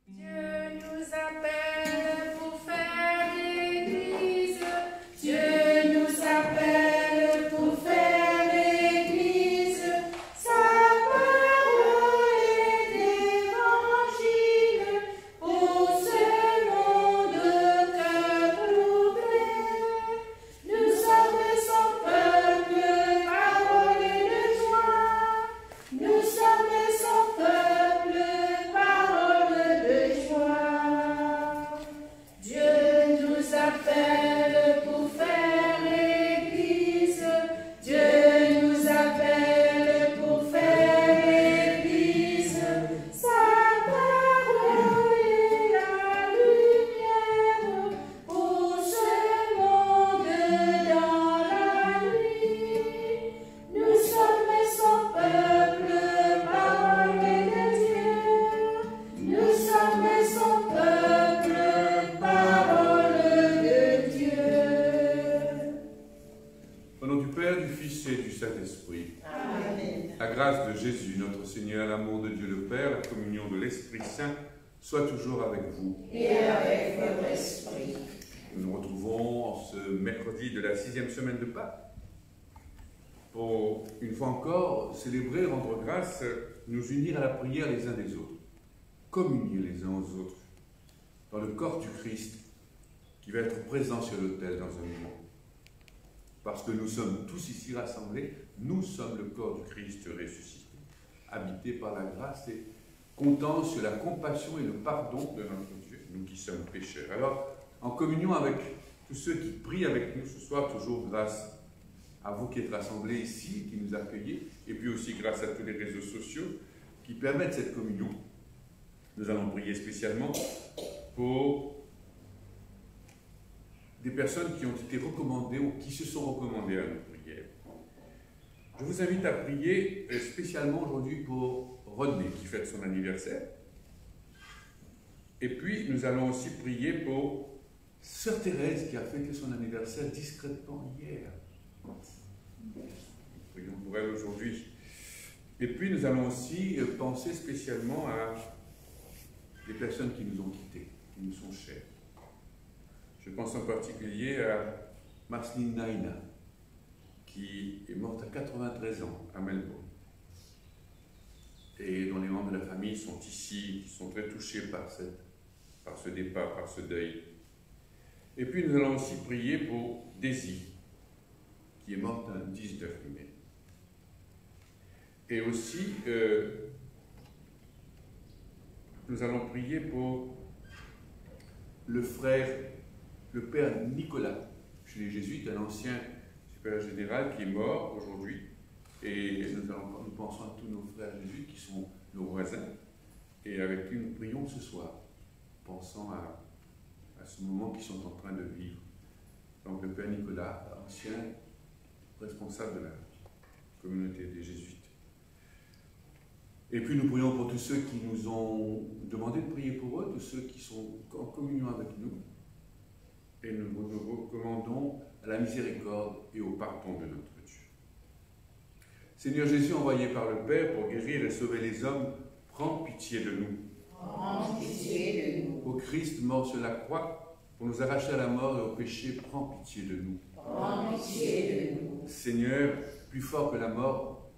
Dieu nous appelle pour faire l'Église. Dieu nous appelle pour faire l'Église. Sa parole est l'évangile pour ce monde cœur ouvert. Nous sommes son peuple, parole de joie. Nous sommes son peuple, parole de joie. Dieu nous appelle pour faire l'Église. Dieu nous appelle pour faire l'Église. Sa parole est la lumière pour ce monde dans la nuit. Nous sommes son peuple, parole de Dieu. Nous sommes son peuple, parole de Dieu. Au nom du Père, du Fils et du Saint-Esprit. Amen. La grâce de Jésus, notre Seigneur, l'amour de Dieu le Père, la communion de l'Esprit Saint, soit toujours avec vous. Et avec votre esprit. Nous nous retrouvons en ce mercredi de la 6e semaine de Pâques pour, une fois encore, célébrer, rendre grâce, nous unir à la prière les uns des autres, communier les uns aux autres, dans le corps du Christ qui va être présent sur l'autel dans un moment. Parce que nous sommes tous ici rassemblés, nous sommes le corps du Christ ressuscité, habité par la grâce et comptant sur la compassion et le pardon de notre Dieu, nous qui sommes pécheurs. Alors, en communion avec tous ceux qui prient avec nous ce soir, toujours grâce à vous qui êtes rassemblés ici, qui nous accueillez, et puis aussi grâce à tous les réseaux sociaux qui permettent cette communion, nous allons prier spécialement pour des personnes qui ont été recommandées ou qui se sont recommandées à nos prières. Je vous invite à prier spécialement aujourd'hui pour Rodney qui fête son anniversaire. Et puis nous allons aussi prier pour Sœur Thérèse qui a fêté son anniversaire discrètement hier. Nous prions pour elle aujourd'hui. Et puis nous allons aussi penser spécialement à des personnes qui nous ont quittés, qui nous sont chères. Je pense en particulier à Marceline Naina, qui est morte à 93 ans à Melbourne, et dont les membres de la famille sont ici, qui sont très touchés par ce départ, par ce deuil. Et puis nous allons aussi prier pour Daisy, qui est morte le 19 mai. Et aussi, nous allons prier pour le père Nicolas, chez les Jésuites, un ancien supérieur général qui est mort aujourd'hui. Et nous pensons à tous nos frères jésuites qui sont nos voisins. Et avec qui nous prions ce soir, pensant à ce moment qu'ils sont en train de vivre. Donc le père Nicolas, ancien responsable de la communauté des Jésuites. Et puis nous prions pour tous ceux qui nous ont demandé de prier pour eux, tous ceux qui sont en communion avec nous. Et nous nous recommandons à la miséricorde et au pardon de notre Dieu. Seigneur Jésus, envoyé par le Père pour guérir et sauver les hommes, prends pitié de nous. Prends pitié de nous. Ô Christ mort sur la croix, pour nous arracher à la mort et au péché, prends pitié de nous. Prends pitié de nous. Seigneur, plus fort que la mort,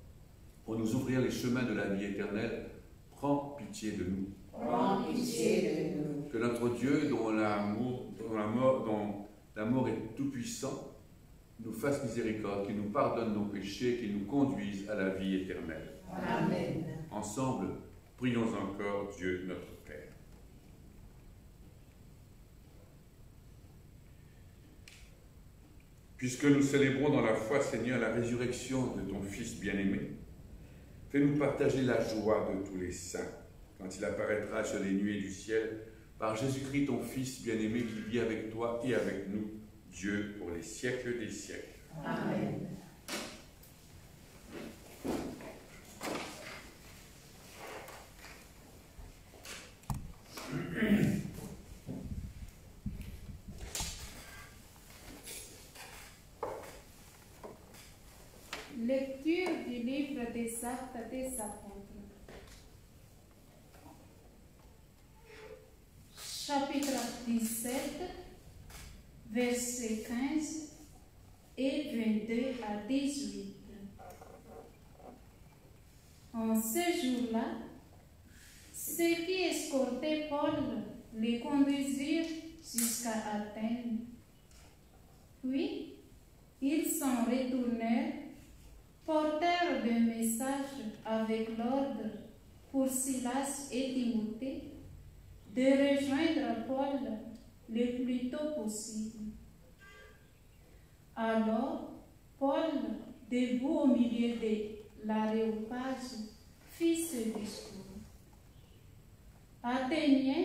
pour nous ouvrir les chemins de la vie éternelle, prends pitié de nous. Prends pitié de nous. Que notre Dieu, dont l'amour est tout-puissant, nous fasse miséricorde, qu'il nous pardonne nos péchés, qu'il nous conduise à la vie éternelle. Amen. Ensemble, prions encore Dieu notre Père. Puisque nous célébrons dans la foi, Seigneur, la résurrection de ton Fils bien-aimé, fais-nous partager la joie de tous les saints, quand il apparaîtra sur les nuées du ciel, par Jésus-Christ, ton Fils bien-aimé, qui vit avec toi et avec nous, Dieu, pour les siècles des siècles. Amen. Lecture du livre des Actes des Apôtres. 17, versets 15 et 22 à 18. En ce jour-là, ceux qui escortaient Paul les conduisirent jusqu'à Athènes. Puis, ils s'en retournèrent, portèrent des messages avec l'ordre pour Silas et Timothée de rejoindre Paul le plus tôt possible. Alors, Paul, debout au milieu de l'aréopage, fit ce discours. Athéniens,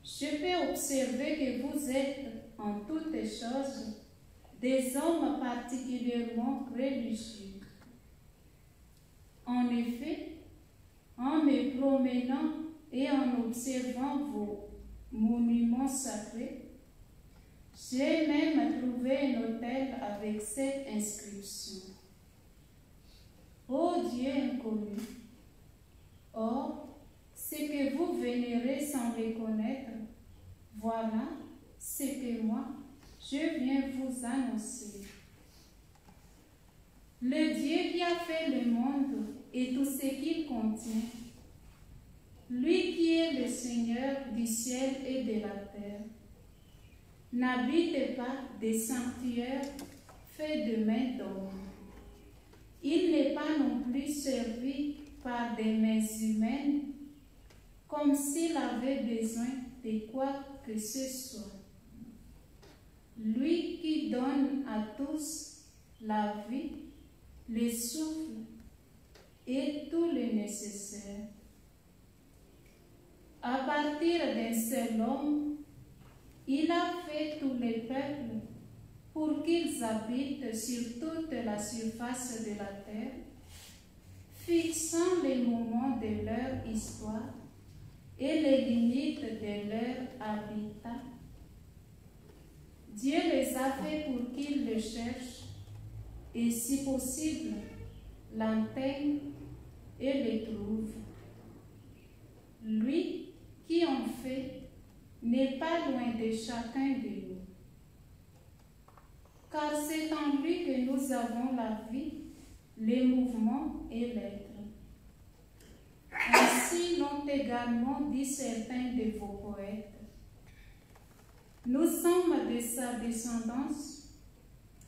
je peux observer que vous êtes en toutes choses des hommes particulièrement religieux. En effet, en me promenant et en observant vos monuments sacrés, j'ai même trouvé un autel avec cette inscription: Ô Dieu inconnu. Or, ce que vous vénérez sans les connaître, voilà ce que moi, je viens vous annoncer. Le Dieu qui a fait le monde et tout ce qu'il contient, lui qui est le Seigneur du ciel et de la terre, n'habite pas des sanctuaires faits de mains d'hommes. Il n'est pas non plus servi par des mains humaines, comme s'il avait besoin de quoi que ce soit. Lui qui donne à tous la vie, le souffle et tout le nécessaire. À partir d'un seul homme, il a fait tous les peuples pour qu'ils habitent sur toute la surface de la terre, fixant les moments de leur histoire et les limites de leur habitat. Dieu les a fait pour qu'ils le cherchent et, si possible, l'enteignent et le trouvent. Lui qui en fait n'est pas loin de chacun de nous. Car c'est en lui que nous avons la vie, les mouvements et l'être. Ainsi l'ont également dit certains de vos poètes. Nous sommes de sa descendance.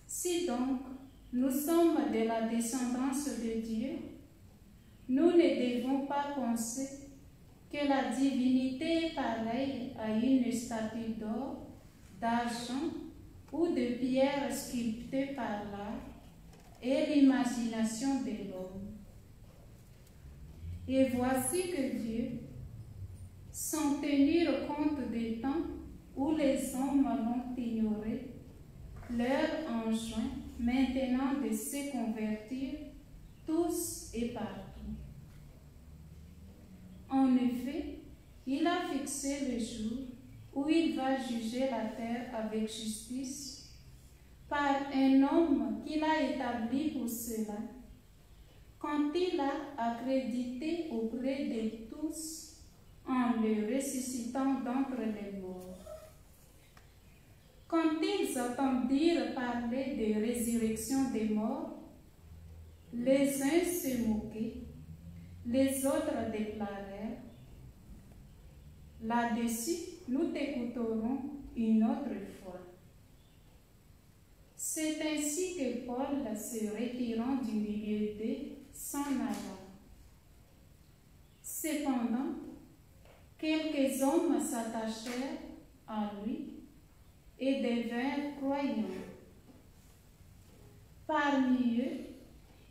Si donc nous sommes de la descendance de Dieu, nous ne devons pas penser que la divinité est pareille à une statue d'or, d'argent ou de pierre sculptée par l'art et l'imagination de l'homme. Et voici que Dieu, sans tenir compte des temps où les hommes l'ont ignoré, leur enjoint maintenant de se convertir tous et partout. En effet, il a fixé le jour où il va juger la terre avec justice par un homme qu'il a établi pour cela, quand il a accrédité auprès de tous en le ressuscitant d'entre les morts. Quand ils entendirent parler de résurrection des morts, les uns se moquaient, les autres déclarèrent: là-dessus, nous t'écouterons une autre fois. C'est ainsi que Paul, se retirant du milieu d'eux, s'en alla. Cependant, quelques hommes s'attachèrent à lui et devinrent croyants. Parmi eux,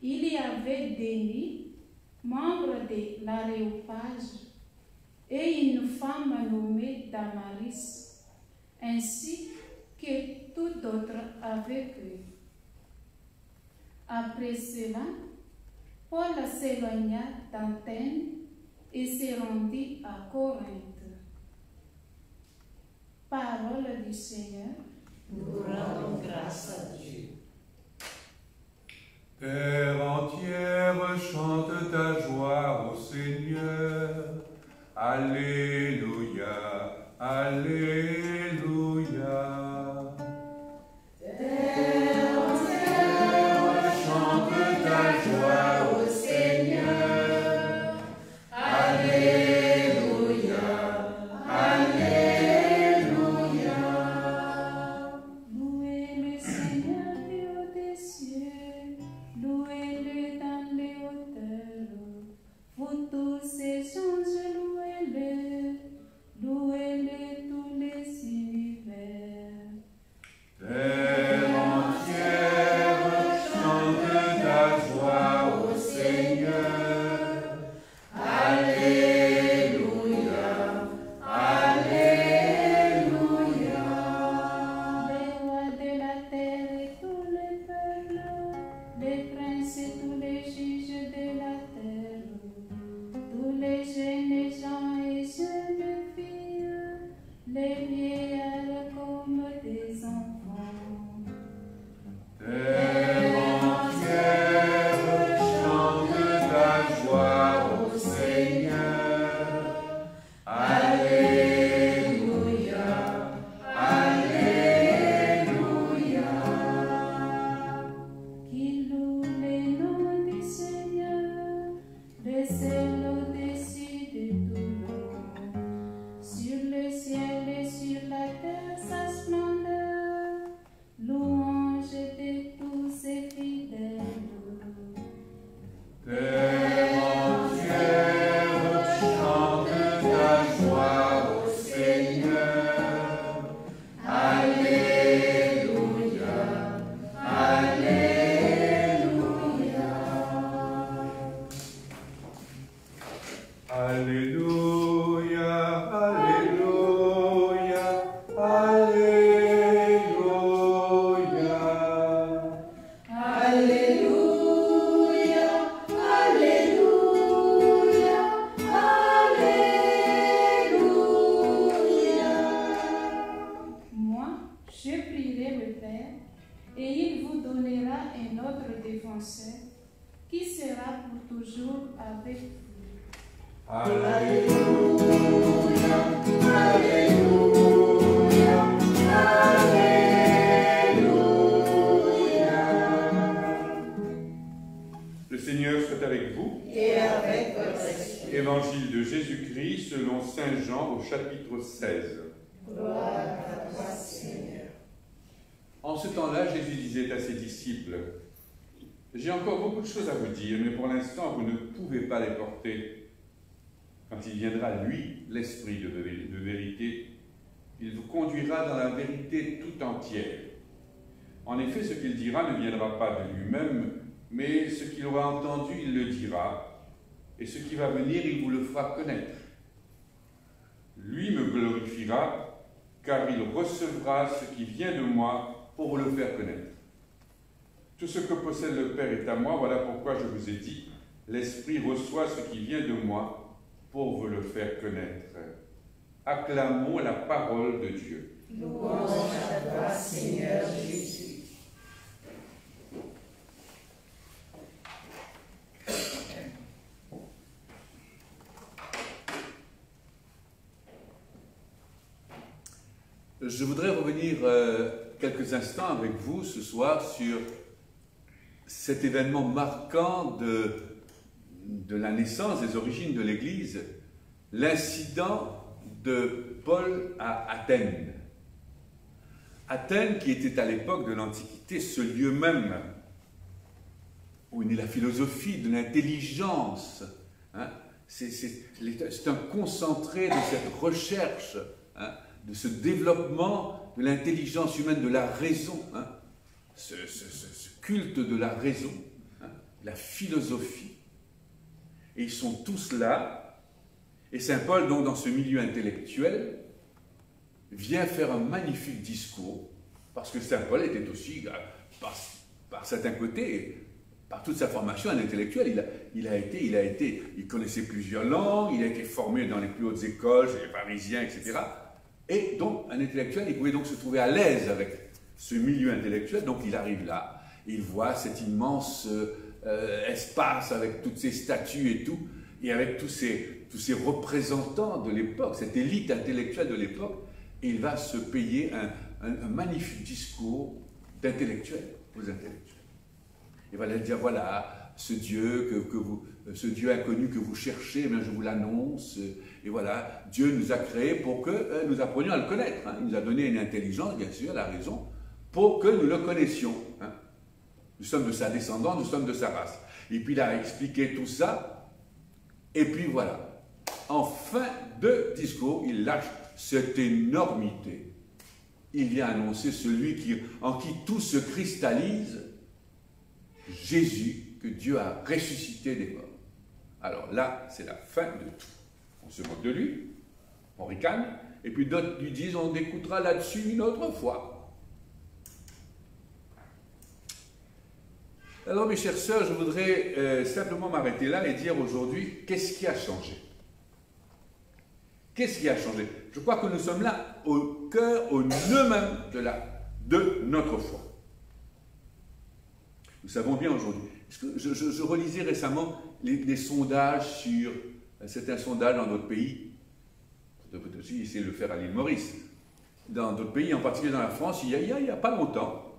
il y avait Denis, membre de l'Aréopage, et une femme nommée Damaris, ainsi que tout d'autres avec eux. Après cela, Paul s'éloigna d'Athènes et se rendit à Corinthe. Parole du Seigneur. Nous rendons grâce à Dieu. Terre entière chante ta joie au Seigneur. Alléluia, Alléluia. joie au Seigneur. Alléluia, Alléluia. Alléluia, Alléluia, Alléluia. Alléluia, Alléluia, Alléluia. Moi, je prierai le Père, et il vous donnera un autre défenseur qui sera pour toujours avec vous. Alléluia, Alléluia, Alléluia. Le Seigneur soit avec vous. Et avec votre esprit. Évangile de Jésus-Christ selon saint Jean au chapitre 16. Gloire à toi, Seigneur. En ce temps-là, Jésus disait à ses disciples, « J'ai encore beaucoup de choses à vous dire, mais pour l'instant, vous ne pouvez pas les porter. Quand il viendra, lui, l'Esprit de vérité, il vous conduira dans la vérité tout entière. En effet, ce qu'il dira ne viendra pas de lui-même, mais ce qu'il aura entendu, il le dira, et ce qui va venir, il vous le fera connaître. Lui me glorifiera, car il recevra ce qui vient de moi pour vous le faire connaître. Tout ce que possède le Père est à moi, voilà pourquoi je vous ai dit, l'Esprit reçoit ce qui vient de moi pour vous le faire connaître. Acclamons la parole de Dieu. Louange à toi, Seigneur Jésus. Je voudrais revenir quelques instants avec vous ce soir sur cet événement marquant de la naissance, des origines de l'Église, l'incident de Paul à Athènes. Athènes qui était à l'époque de l'Antiquité ce lieu même où est née la philosophie de l'intelligence. Hein? C'est un concentré de cette recherche, hein, de ce développement de l'intelligence humaine, de la raison, hein, ce culte de la raison, hein, la philosophie. Et ils sont tous là, et saint Paul, donc dans ce milieu intellectuel, vient faire un magnifique discours, parce que saint Paul était aussi, par certains côtés, par toute sa formation, un intellectuel. Il connaissait plusieurs langues, il a été formé dans les plus hautes écoles, chez les Parisiens, etc. Et donc, un intellectuel, il pouvait donc se trouver à l'aise avec ce milieu intellectuel. Donc, il arrive là, il voit cet immense espace avec toutes ces statues et tout, et avec tous ces représentants de l'époque, cette élite intellectuelle de l'époque, et il va se payer un magnifique discours d'intellectuel aux intellectuels. Il va leur dire, voilà, ce Dieu ce Dieu inconnu que vous cherchez, je vous l'annonce. Et voilà, Dieu nous a créés pour que nous apprenions à le connaître. Hein. Il nous a donné une intelligence, bien sûr, la raison, pour que nous le connaissions. Hein. Nous sommes de sa descendance, nous sommes de sa race. Et puis il a expliqué tout ça. Et puis voilà, en fin de discours, il lâche cette énormité. Il vient annoncer celui en qui tout se cristallise, Jésus, que Dieu a ressuscité des morts. Alors là, c'est la fin de tout. On se moque de lui, on ricane, et puis d'autres lui disent, on écoutera là-dessus une autre fois. Alors mes chères sœurs, je voudrais simplement m'arrêter là et dire aujourd'hui, qu'est-ce qui a changé? Qu'est-ce qui a changé? Je crois que nous sommes là au cœur, au nœud même de notre foi. Nous savons bien aujourd'hui. Je relisais récemment les sondages sur certains sondages dans d'autres pays. On peut aussi essayer de le faire à l'île Maurice. Dans d'autres pays, en particulier dans la France, il y a pas longtemps,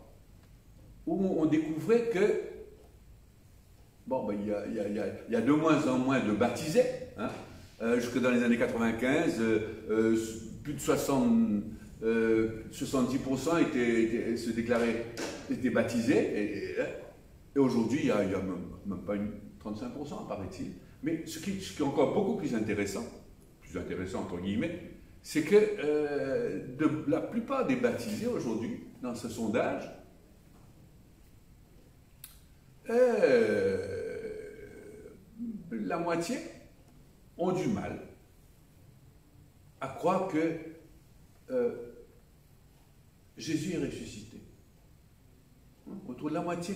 où on découvrait que il y a de moins en moins de baptisés. Hein, jusque dans les années 95, plus de 70% étaient baptisés. Et aujourd'hui, il n'y a même pas 35%, paraît-il. Mais ce qui est encore beaucoup plus intéressant, plus plus intéressant entre guillemets, c'est que la plupart des baptisés aujourd'hui, dans ce sondage, la moitié ont du mal à croire que Jésus est ressuscité. Autour de la moitié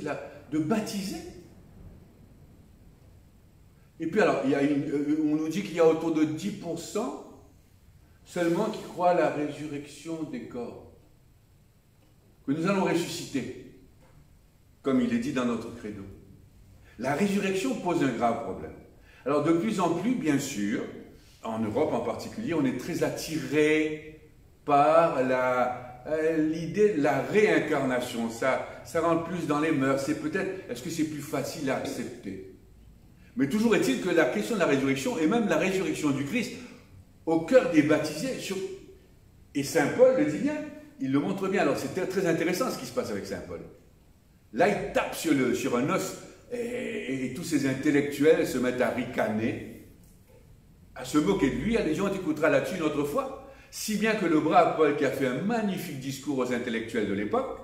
de baptisés. Et puis alors, on nous dit qu'il y a autour de 10% seulement qui croient à la résurrection des corps. Que nous allons ressusciter, comme il est dit dans notre credo. La résurrection pose un grave problème. Alors de plus en plus, bien sûr, en Europe en particulier, on est très attiré par l'idée de la réincarnation. Ça rentre plus dans les mœurs. C'est peut-être, est-ce que c'est plus facile à accepter? Mais toujours est-il que la question de la résurrection, et même la résurrection du Christ, au cœur des baptisés, et Saint Paul le dit bien, il le montre bien. Alors c'est très intéressant ce qui se passe avec Saint Paul. Là, il tape sur un os, et tous ces intellectuels se mettent à ricaner, à se moquer de lui. Les gens t'écoutera là-dessus une autre fois. Si bien que le brave Paul, qui a fait un magnifique discours aux intellectuels de l'époque,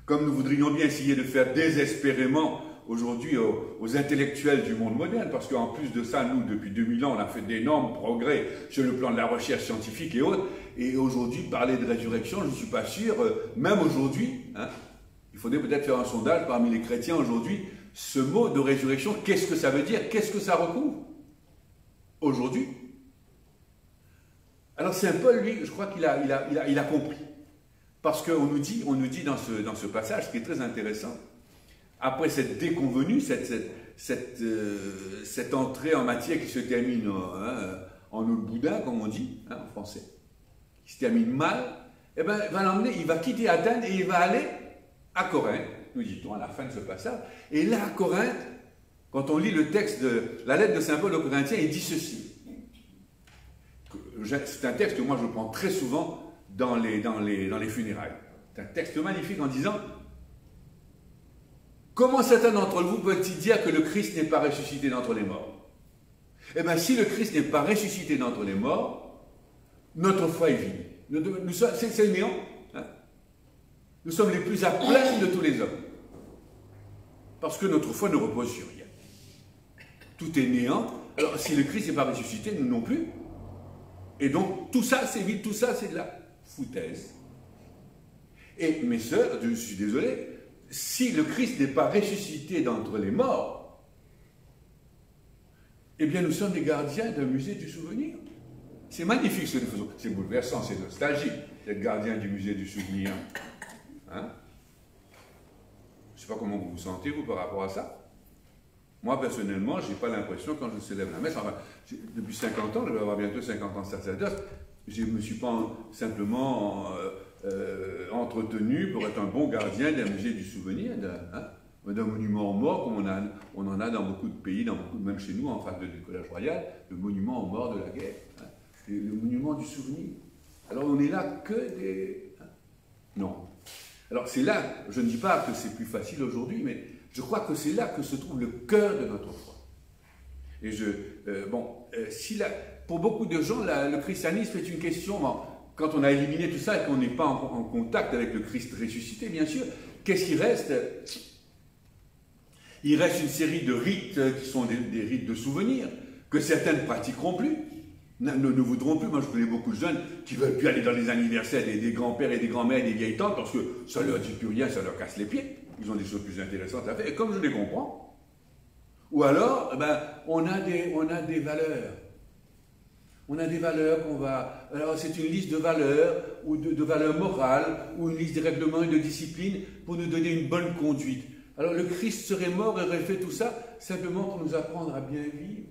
comme nous voudrions bien essayer de faire désespérément aujourd'hui aux intellectuels du monde moderne, parce qu'en plus de ça, nous, depuis 2000 ans, on a fait d'énormes progrès sur le plan de la recherche scientifique et autres, et aujourd'hui, parler de résurrection, je ne suis pas sûr, même aujourd'hui, hein, il faudrait peut-être faire un sondage parmi les chrétiens aujourd'hui, ce mot de résurrection, qu'est-ce que ça veut dire? Qu'est-ce que ça recouvre? Aujourd'hui. Alors Saint Paul, lui, je crois qu'il a compris. Parce qu'on nous dit dans ce passage, ce qui est très intéressant, après cette déconvenue, cette entrée en matière qui se termine en eau de boudin, comme on dit en français, qui se termine mal, eh ben, il va quitter Athènes et il va aller à Corinthe, nous dit-on à la fin de ce passage. Et là, à Corinthe, quand on lit le texte de la lettre de Saint Paul aux Corinthiens, il dit ceci. C'est un texte que moi je prends très souvent dans les funérailles. C'est un texte magnifique en disant: comment certains d'entre vous peuvent-ils dire que le Christ n'est pas ressuscité d'entre les morts? Eh bien, si le Christ n'est pas ressuscité d'entre les morts, notre foi est vide. C'est le néant. Hein? Nous sommes les plus à plaindre de tous les hommes. Parce que notre foi ne repose sur rien. Tout est néant. Alors, si le Christ n'est pas ressuscité, nous non plus. Et donc, tout ça, c'est vide, tout ça, c'est de la foutaise. Et mes sœurs, je suis désolé, si le Christ n'est pas ressuscité d'entre les morts, eh bien, nous sommes les gardiens d'un musée du souvenir. C'est magnifique ce que nous faisons. C'est bouleversant, c'est nostalgique d'être gardien du musée du souvenir. Hein? Je ne sais pas comment vous vous sentez, vous, par rapport à ça. Moi, personnellement, je n'ai pas l'impression, quand je célèbre la messe, enfin, depuis 50 ans, je vais avoir bientôt 50 ans de sacerdoce, je ne me suis pas simplement entretenu pour être un bon gardien d'un musée du souvenir, d'un monument aux morts, comme on en a dans beaucoup de pays, même chez nous, en face du Collège Royal, le monument aux morts de la guerre, hein, le monument du souvenir. Alors, on n'est là que des... Hein, non. Alors, c'est là, je ne dis pas que c'est plus facile aujourd'hui, mais je crois que c'est là que se trouve le cœur de notre foi. Et pour beaucoup de gens, le christianisme est une question, quand on a éliminé tout ça et qu'on n'est pas en contact avec le Christ ressuscité, bien sûr, qu'est-ce qui reste? Il reste une série de rites qui sont des rites de souvenirs, que certains ne pratiqueront plus, ne voudront plus. Moi, je connais beaucoup de jeunes qui ne veulent plus aller dans les anniversaires des grands-pères et des grands-mères et des vieilles tantes parce que ça ne leur dit plus rien, ça leur casse les pieds. Ils ont des choses plus intéressantes à faire, et comme je les comprends. Ou alors, on a des valeurs. On a des valeurs qu'on va... Alors, c'est une liste de valeurs, ou de valeurs morales, ou une liste de règlements et de disciplines pour nous donner une bonne conduite. Alors, le Christ serait mort et aurait fait tout ça simplement pour nous apprendre à bien vivre,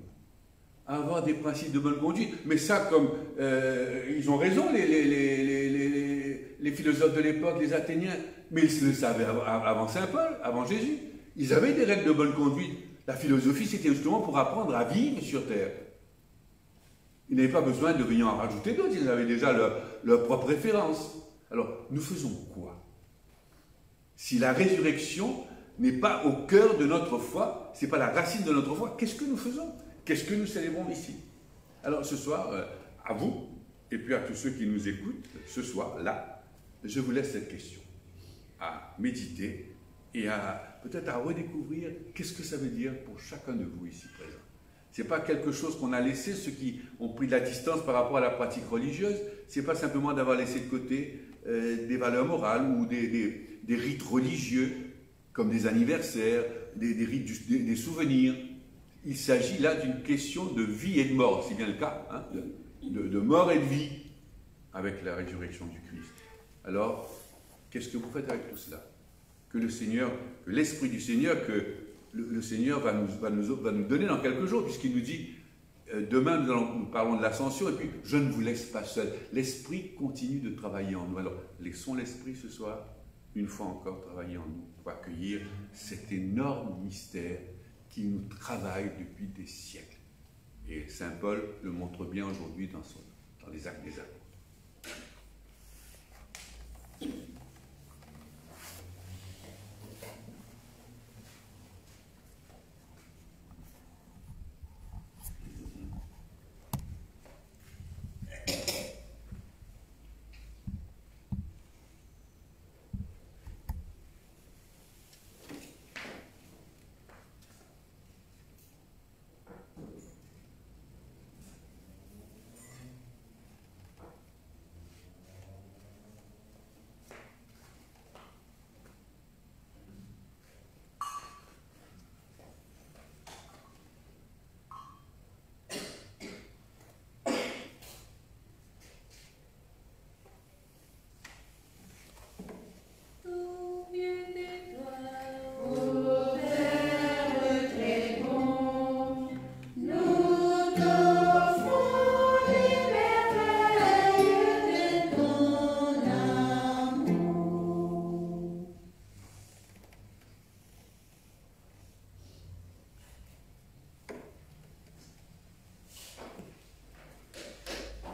à avoir des principes de bonne conduite. Mais ça, comme ils ont raison, les philosophes de l'époque, les Athéniens, mais ils le savaient avant Saint Paul, avant Jésus. Ils avaient des règles de bonne conduite. La philosophie, c'était justement pour apprendre à vivre sur Terre. Ils n'avaient pas besoin de rien en rajouter d'autres, ils avaient déjà leur propre référence. Alors, nous faisons quoi? Si la résurrection n'est pas au cœur de notre foi, ce n'est pas la racine de notre foi, qu'est-ce que nous faisons? Qu'est-ce que nous célébrons ici? Alors ce soir, à vous, et puis à tous ceux qui nous écoutent, ce soir-là, je vous laisse cette question, à méditer et peut-être à redécouvrir qu'est-ce que ça veut dire pour chacun de vous ici présents. Ce n'est pas quelque chose qu'on a laissé, ceux qui ont pris de la distance par rapport à la pratique religieuse, ce n'est pas simplement d'avoir laissé de côté des valeurs morales ou des rites religieux, comme des anniversaires, des rites, des souvenirs. Il s'agit là d'une question de vie et de mort, c'est bien le cas, hein, de mort et de vie, avec la résurrection du Christ. Alors, qu'est-ce que vous faites avec tout cela? Que le Seigneur, que l'Esprit du Seigneur, que le Seigneur va nous donner dans quelques jours, puisqu'il nous dit, demain nous parlons de l'ascension, et puis je ne vous laisse pas seul. L'Esprit continue de travailler en nous. Alors, laissons l'Esprit ce soir, une fois encore, travailler en nous, pour accueillir cet énorme mystère qui nous travaille depuis des siècles. Et Saint Paul le montre bien aujourd'hui dans les Actes des Apôtres.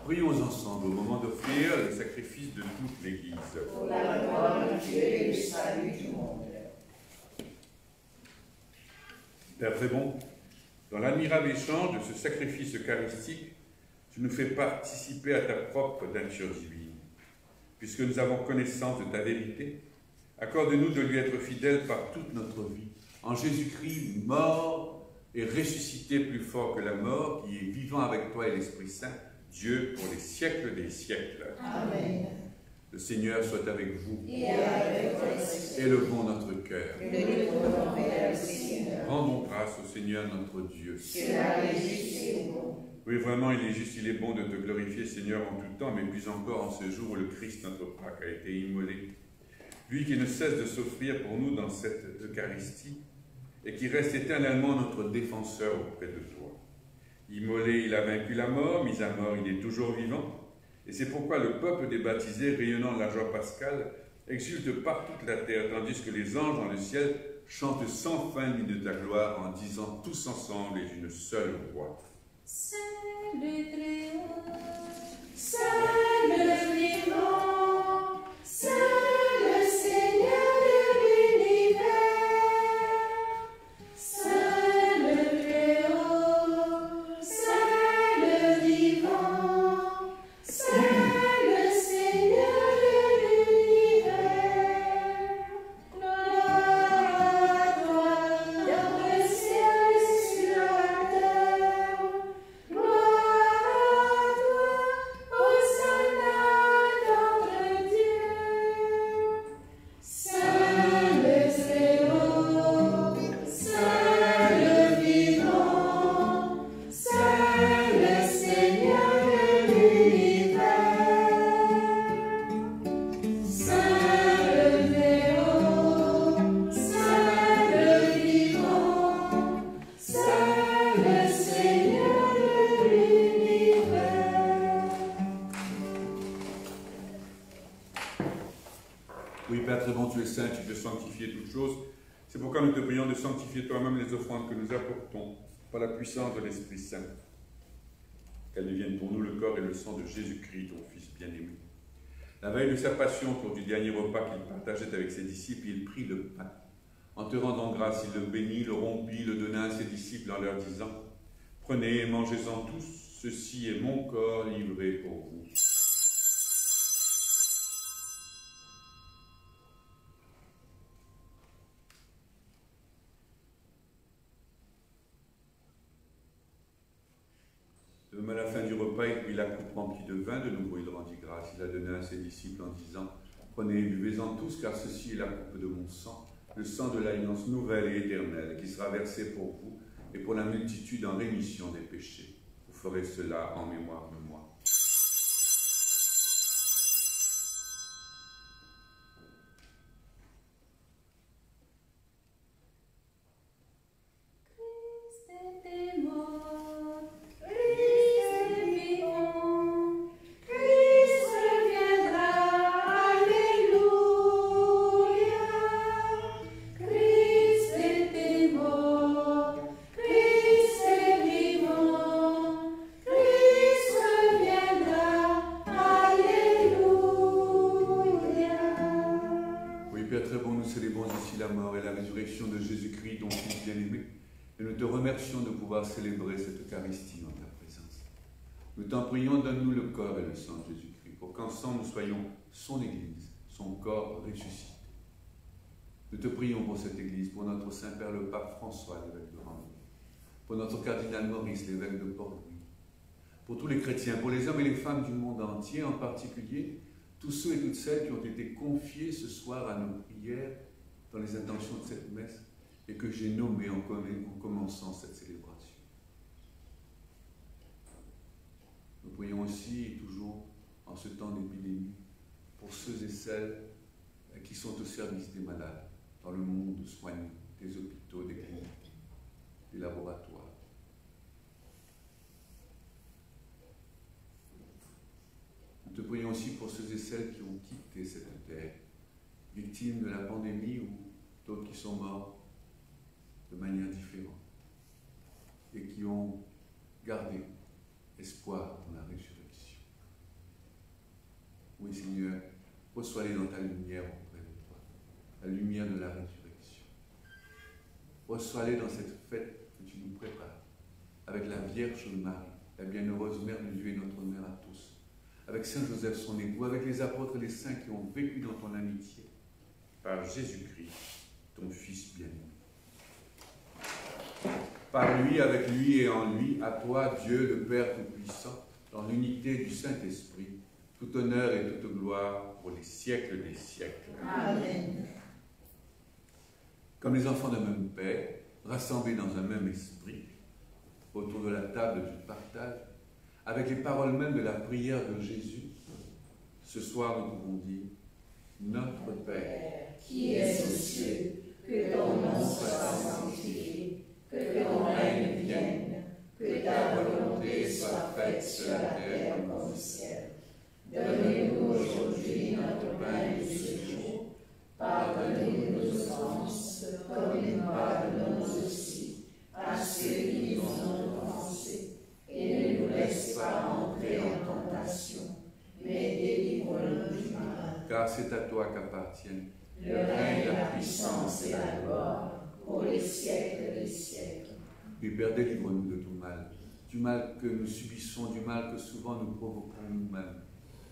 Prions ensemble au moment d'offrir le sacrifice de toute l'Église. Pour la gloire de Dieu et le salut du monde. Père très bon, dans l'admirable échange de ce sacrifice eucharistique, tu nous fais participer à ta propre nature divine. Puisque nous avons connaissance de ta vérité, accorde-nous de lui être fidèles par toute notre vie. En Jésus-Christ, mort et ressuscité plus fort que la mort, qui est vivant avec toi et l'Esprit Saint, Dieu pour les siècles des siècles. Amen. Le Seigneur soit avec vous. Et avec votre esprit. Élevons notre cœur. Nous nous vers le Seigneur. Rendons grâce au Seigneur notre Dieu. Cela est juste et bon. Oui, vraiment, il est juste, il est bon de te glorifier, Seigneur, en tout temps, mais plus encore en ce jour où le Christ, notre Pâque, a été immolé. Lui qui ne cesse de s'offrir pour nous dans cette Eucharistie et qui reste éternellement notre défenseur auprès de toi. Immolé, il a vaincu la mort, mis à mort, il est toujours vivant. Et c'est pourquoi le peuple des baptisés, rayonnant de la joie pascale, exulte par toute la terre, tandis que les anges dans le ciel chantent sans fin l'hymne de ta gloire en disant tous ensemble et d'une seule voix. C'est le Très-Haut, C'est le vivant, c'est le Seigneur de l'univers. C'est le Très-Haut, c'est le vivant, c'est le Seigneur de l'univers. Gloire à toi, dans le ciel et sur la terre. Gloire à toi, Hosanna notre Dieu. Saint le Très-Haut, Saint le vivant, Saint le Seigneur de l'univers. Saint le Très-Haut, Saint le vivant, Saint le Seigneur de l'univers. Oui, Père très bon, tu es saint, tu peux sanctifier toutes choses. C'est pourquoi nous te prions de sanctifier toi-même les offrandes que nous apportons par la puissance de l'Esprit Saint. Qu'elles deviennent pour nous le corps et le sang de Jésus-Christ, ton Fils bien-aimé. La veille de sa passion, autour du dernier repas qu'il partageait avec ses disciples, il prit le pain. En te rendant grâce, il le bénit, le rompit, le donna à ses disciples en leur disant « Prenez et mangez-en tous, ceci est mon corps livré pour vous. De même, à la fin du repas, il prit la coupe remplie de vin, de nouveau il rendit grâce. Il la donna à ses disciples en disant, prenez et buvez-en tous, car ceci est la coupe de mon sang, le sang de l'alliance nouvelle et éternelle, qui sera versé pour vous et pour la multitude en rémission des péchés. Vous ferez cela en mémoire de moi. Célébrer cette Eucharistie en ta présence. Nous t'en prions, donne-nous le corps et le sang de Jésus-Christ, pour qu'ensemble nous soyons son Église, son corps ressuscité. Nous te prions pour cette Église, pour notre Saint-Père le Pape François, l'évêque de Rome, pour notre cardinal Maurice, l'évêque de Port-Louis, pour tous les chrétiens, pour les hommes et les femmes du monde entier, en particulier tous ceux et toutes celles qui ont été confiés ce soir à nos prières dans les intentions de cette messe et que j'ai nommés en commençant cette célébration. Nous prions aussi, et toujours en ce temps d'épidémie, pour ceux et celles qui sont au service des malades, dans le monde soignant, des hôpitaux, des cliniques, des laboratoires. Nous te prions aussi pour ceux et celles qui ont quitté cette terre, victimes de la pandémie ou d'autres qui sont morts de manière différente et qui ont gardé espoir dans la résurrection. Oui, Seigneur, reçois-les dans ta lumière auprès de toi, la lumière de la résurrection. Reçois-les dans cette fête que tu nous prépares, avec la Vierge Marie, la bienheureuse Mère de Dieu et notre Mère à tous, avec Saint Joseph son époux, avec les apôtres et les saints qui ont vécu dans ton amitié, par Jésus-Christ, ton Fils bien-aimé. Par lui, avec lui et en lui, à toi, Dieu, le Père Tout-Puissant, dans l'unité du Saint-Esprit, tout honneur et toute gloire pour les siècles des siècles. Amen. Comme les enfants d'un même Père, rassemblés dans un même esprit, autour de la table du partage, avec les paroles mêmes de la prière de Jésus, ce soir nous pouvons dire « Notre Père, qui es aux cieux, que ton nom soit sanctifié, que ton règne vienne, que ta volonté soit faite sur la terre comme au ciel. Donne-nous aujourd'hui notre pain de ce jour. Pardonne-nous nos offenses, comme nous pardonnons aussi à ceux qui nous ont offensés. Et ne nous laisse pas entrer en tentation, mais délivre-nous du mal. car c'est à toi qu'appartiennent Le règne, la puissance et la gloire, pour les siècles des siècles. Oui, Père, délivre-nous de tout mal, du mal que nous subissons, du mal que souvent nous provoquons nous-mêmes,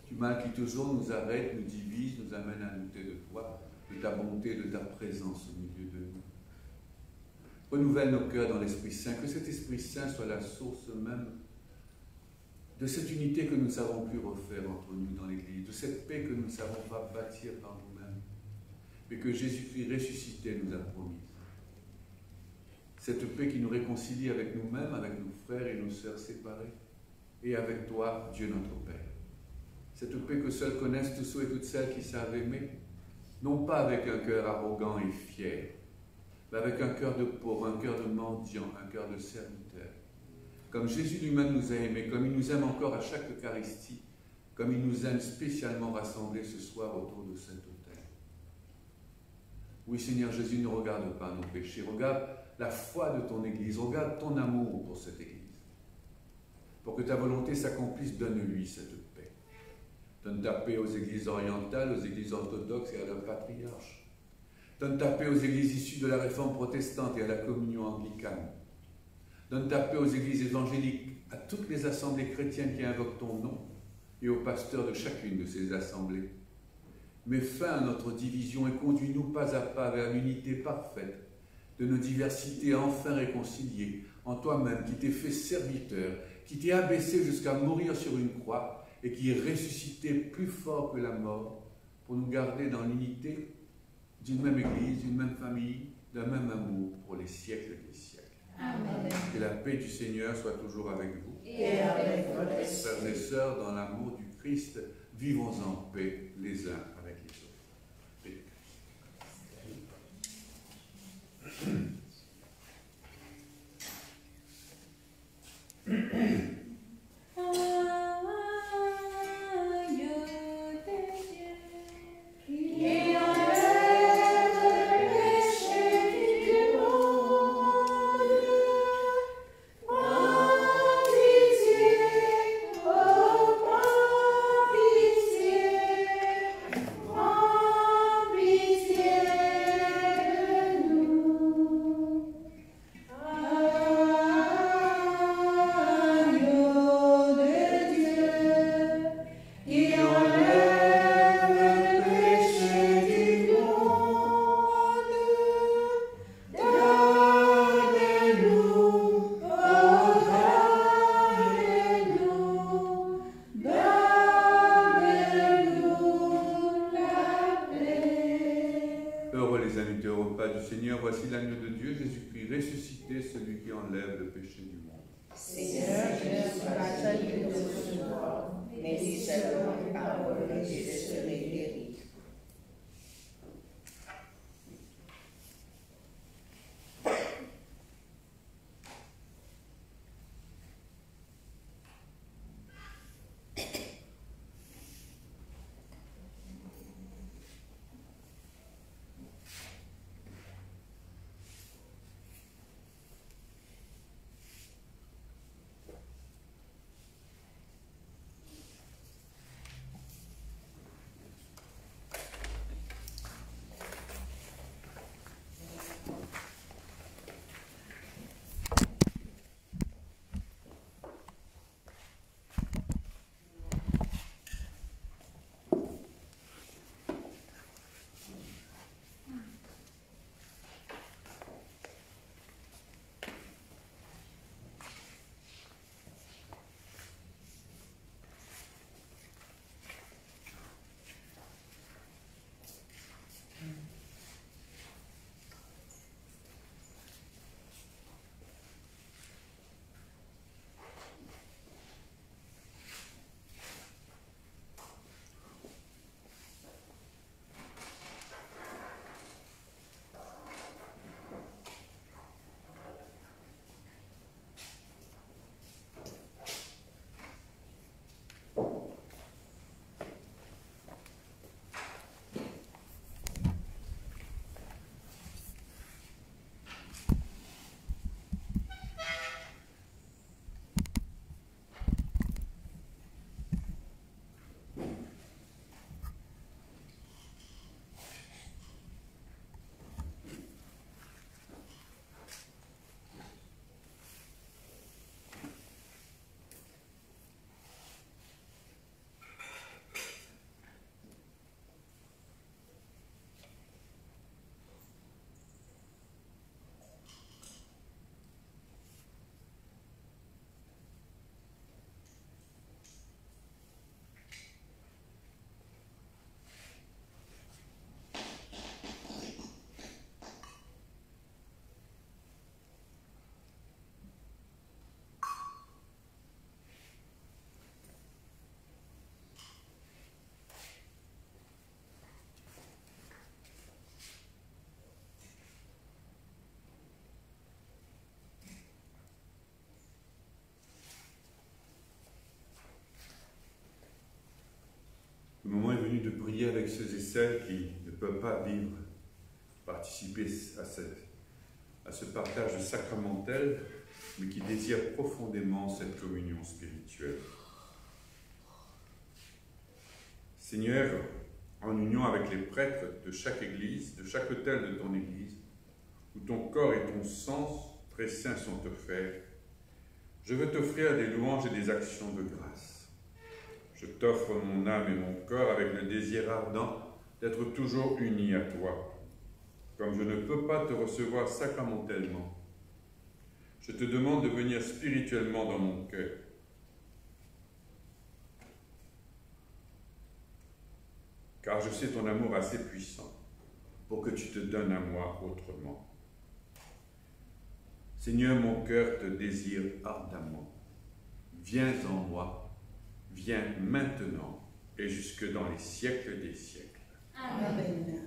du mal qui toujours nous arrête, nous divise, nous amène à douter de toi, de ta bonté, de ta présence au milieu de nous. Renouvelle nos cœurs dans l'Esprit Saint, que cet Esprit Saint soit la source même de cette unité que nous ne savons plus refaire entre nous dans l'Église, de cette paix que nous ne savons pas bâtir par nous-mêmes, mais que Jésus-Christ ressuscité nous a promise. Cette paix qui nous réconcilie avec nous-mêmes, avec nos frères et nos sœurs séparés, et avec toi, Dieu notre Père. Cette paix que seuls connaissent tous ceux et toutes celles qui savent aimer, non pas avec un cœur arrogant et fier, mais avec un cœur de pauvre, un cœur de mendiant, un cœur de serviteur. Comme Jésus lui-même nous a aimés, comme il nous aime encore à chaque Eucharistie, comme il nous aime spécialement rassemblés ce soir autour de cet autel. Oui, Seigneur Jésus, ne regarde pas nos péchés, regarde la foi de ton Église, regarde ton amour pour cette Église. Pour que ta volonté s'accomplisse, donne-lui cette paix. Donne ta paix aux Églises orientales, aux Églises orthodoxes et à leurs patriarches. Donne ta paix aux Églises issues de la Réforme protestante et à la communion anglicane. Donne ta paix aux églises évangéliques, à toutes les assemblées chrétiennes qui invoquent ton nom et aux pasteurs de chacune de ces assemblées. Mets fin à notre division et conduis-nous pas à pas vers l'unité parfaite de nos diversités enfin réconciliées en toi-même qui t'es fait serviteur, qui t'es abaissé jusqu'à mourir sur une croix et qui est ressuscité plus fort que la mort pour nous garder dans l'unité d'une même Église, d'une même famille, d'un même amour pour les siècles des siècles. Amen. Que la paix du Seigneur soit toujours avec vous. Et avec votre esprit. Frères et sœurs, dans l'amour du Christ, vivons en paix les uns avec les autres. Paix. Le moment est venu de prier avec ceux et celles qui ne peuvent pas vivre, participer à ce partage sacramentel, mais qui désirent profondément cette communion spirituelle. Seigneur, en union avec les prêtres de chaque église, de chaque autel de ton église, où ton corps et ton sang très saint sont offerts, Je veux t'offrir des louanges et des actions de grâce. Je t'offre mon âme et mon corps avec le désir ardent d'être toujours unis à toi. Comme je ne peux pas te recevoir sacramentellement, je te demande de venir spirituellement dans mon cœur. Car je sais ton amour assez puissant pour que tu te donnes à moi autrement. Seigneur, mon cœur te désire ardemment. Viens en moi, viens maintenant et jusque dans les siècles des siècles. Amen.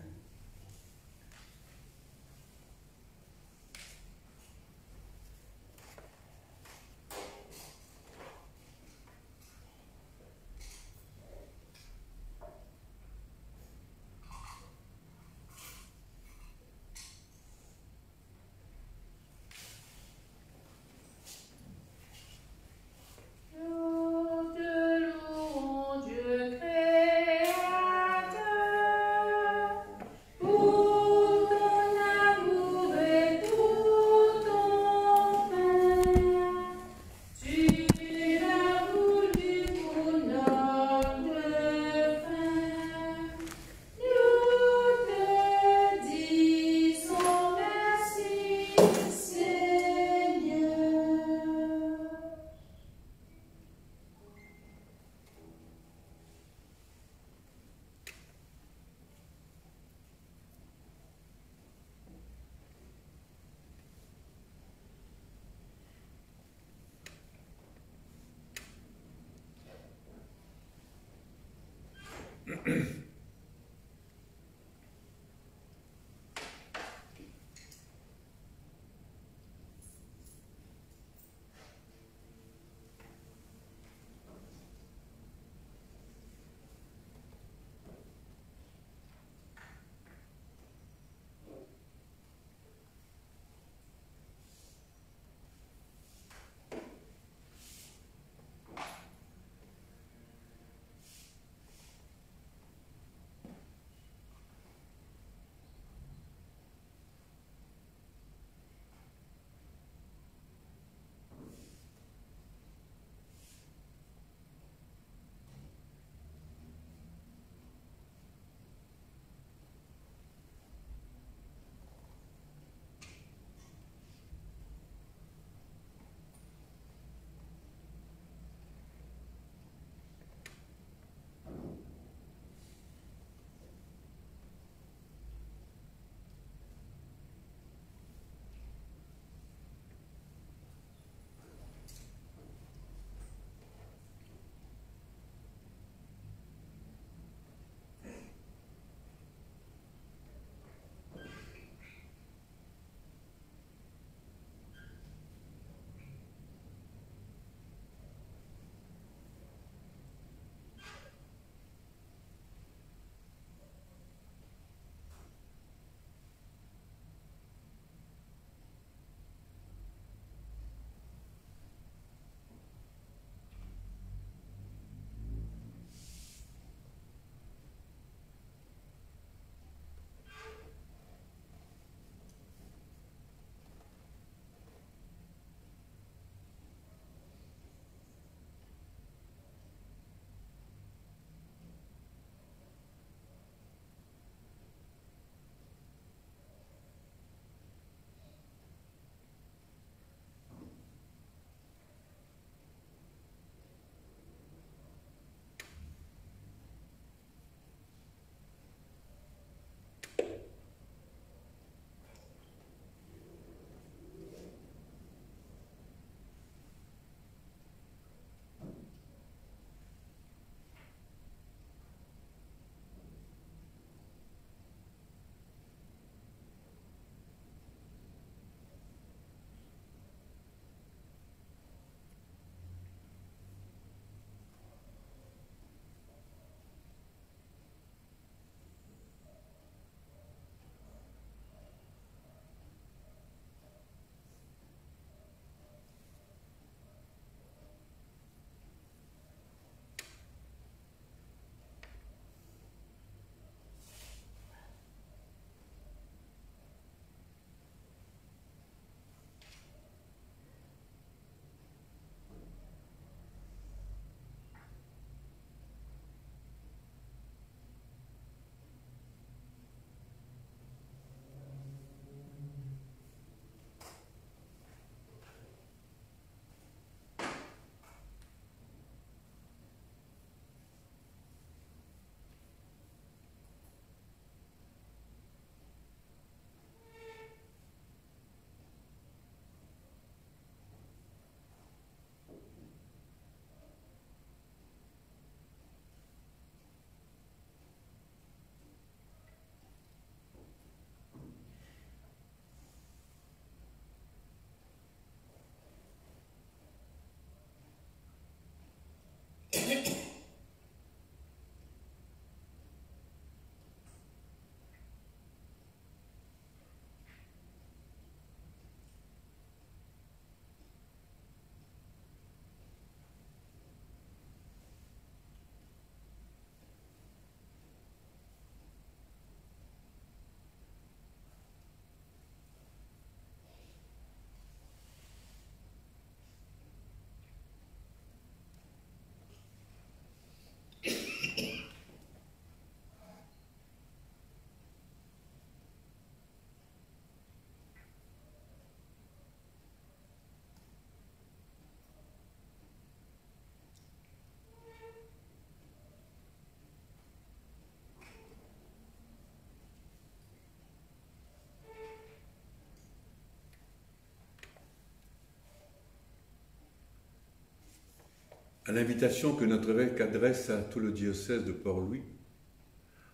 À l'invitation que notre évêque adresse à tout le diocèse de Port-Louis,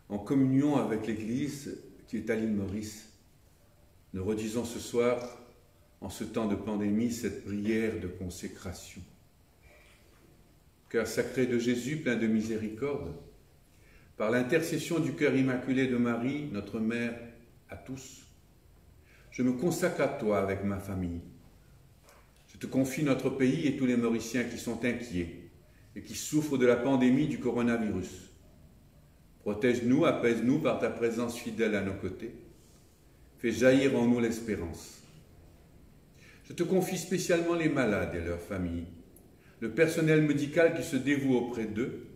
en communion avec l'Église qui est à l'île Maurice, nous redisons ce soir, en ce temps de pandémie, cette prière de consécration. Cœur sacré de Jésus, plein de miséricorde, par l'intercession du cœur immaculé de Marie, notre mère à tous, je me consacre à toi avec ma famille. Je te confie notre pays et tous les Mauriciens qui sont inquiets et qui souffrent de la pandémie du coronavirus. Protège-nous, apaise-nous par ta présence fidèle à nos côtés. Fais jaillir en nous l'espérance. Je te confie spécialement les malades et leurs familles, le personnel médical qui se dévoue auprès d'eux,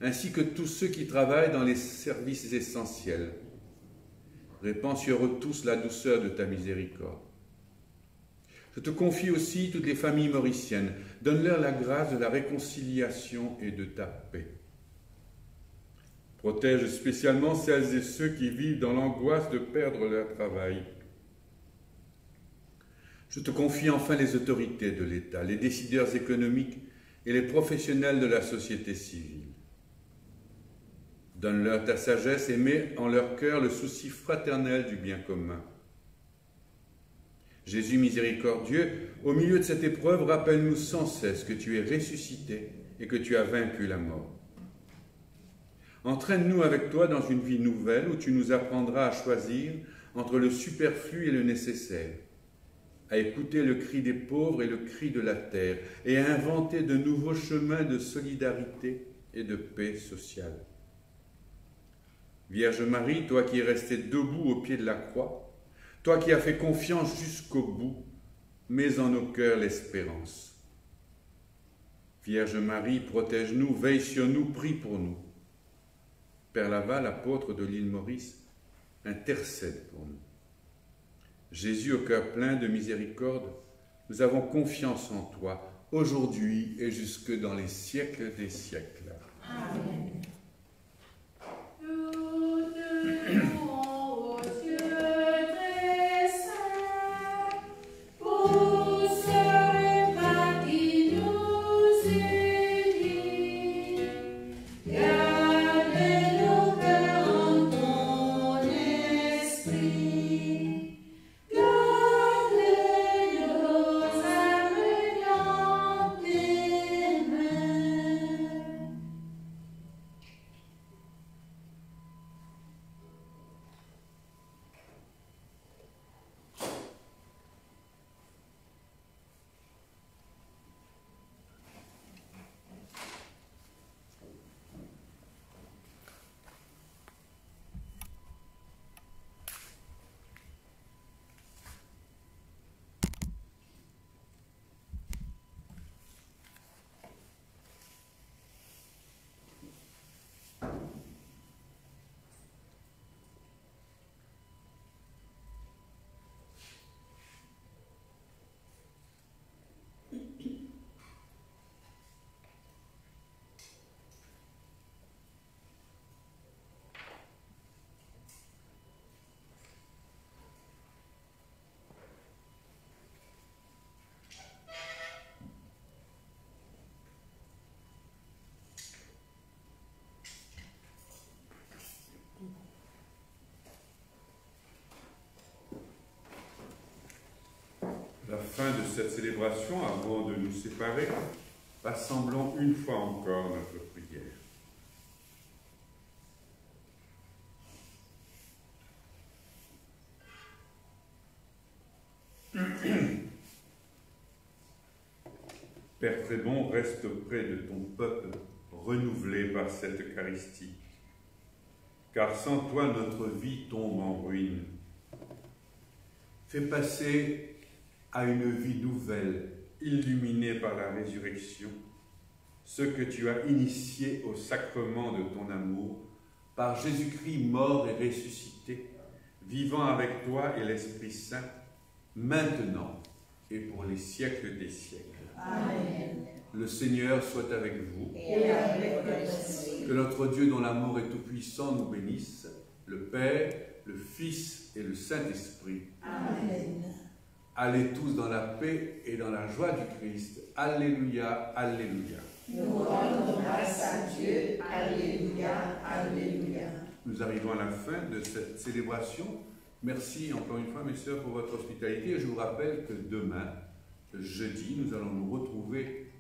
ainsi que tous ceux qui travaillent dans les services essentiels. Répands sur eux tous la douceur de ta miséricorde. Je te confie aussi toutes les familles mauriciennes. Donne-leur la grâce de la réconciliation et de ta paix. Protège spécialement celles et ceux qui vivent dans l'angoisse de perdre leur travail. Je te confie enfin les autorités de l'État, les décideurs économiques et les professionnels de la société civile. Donne-leur ta sagesse et mets en leur cœur le souci fraternel du bien commun. Jésus miséricordieux, au milieu de cette épreuve, rappelle-nous sans cesse que tu es ressuscité et que tu as vaincu la mort. Entraîne-nous avec toi dans une vie nouvelle où tu nous apprendras à choisir entre le superflu et le nécessaire, à écouter le cri des pauvres et le cri de la terre, et à inventer de nouveaux chemins de solidarité et de paix sociale. Vierge Marie, toi qui es restée debout au pied de la croix, toi qui as fait confiance jusqu'au bout, mets en nos cœurs l'espérance. Vierge Marie, protège-nous, veille sur nous, prie pour nous. Père Laval, apôtre de l'île Maurice, intercède pour nous. Jésus, au cœur plein de miséricorde, nous avons confiance en toi, aujourd'hui et jusque dans les siècles des siècles. Amen. La fin de cette célébration, avant de nous séparer, rassemblons une fois encore notre prière. Père très bon, reste auprès de ton peuple, renouvelé par cette Eucharistie. Car sans toi, notre vie tombe en ruine. Fais passer à une vie nouvelle, illuminée par la résurrection, ce que tu as initié au sacrement de ton amour, par Jésus-Christ mort et ressuscité, vivant avec toi et l'Esprit Saint, maintenant et pour les siècles des siècles. Amen. Le Seigneur soit avec vous. Et avec votre esprit. Que notre Dieu, dont l'amour est tout-puissant, nous bénisse, le Père, le Fils et le Saint-Esprit. Amen. Allez tous dans la paix et dans la joie du Christ. Alléluia, alléluia. Nous rendons grâce à Dieu. Alléluia, alléluia. Nous arrivons à la fin de cette célébration. Merci encore une fois, mes sœurs, pour votre hospitalité. Je vous rappelle que demain, jeudi, nous allons nous retrouver.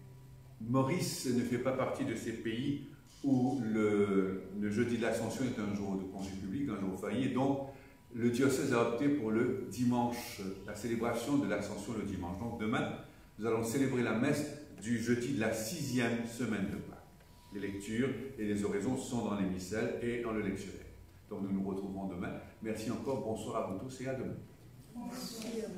Maurice ne fait pas partie de ces pays où le jeudi de l'Ascension est un jour de congé public, un jour férié. Donc, le diocèse a opté pour le dimanche, la célébration de l'Ascension le dimanche. Donc, demain, nous allons célébrer la messe du jeudi de la 6e semaine de Pâques. Les lectures et les oraisons sont dans les missels et dans le lectionnaire. Donc, nous nous retrouverons demain. Merci encore, bonsoir à vous tous et à demain. Bonsoir.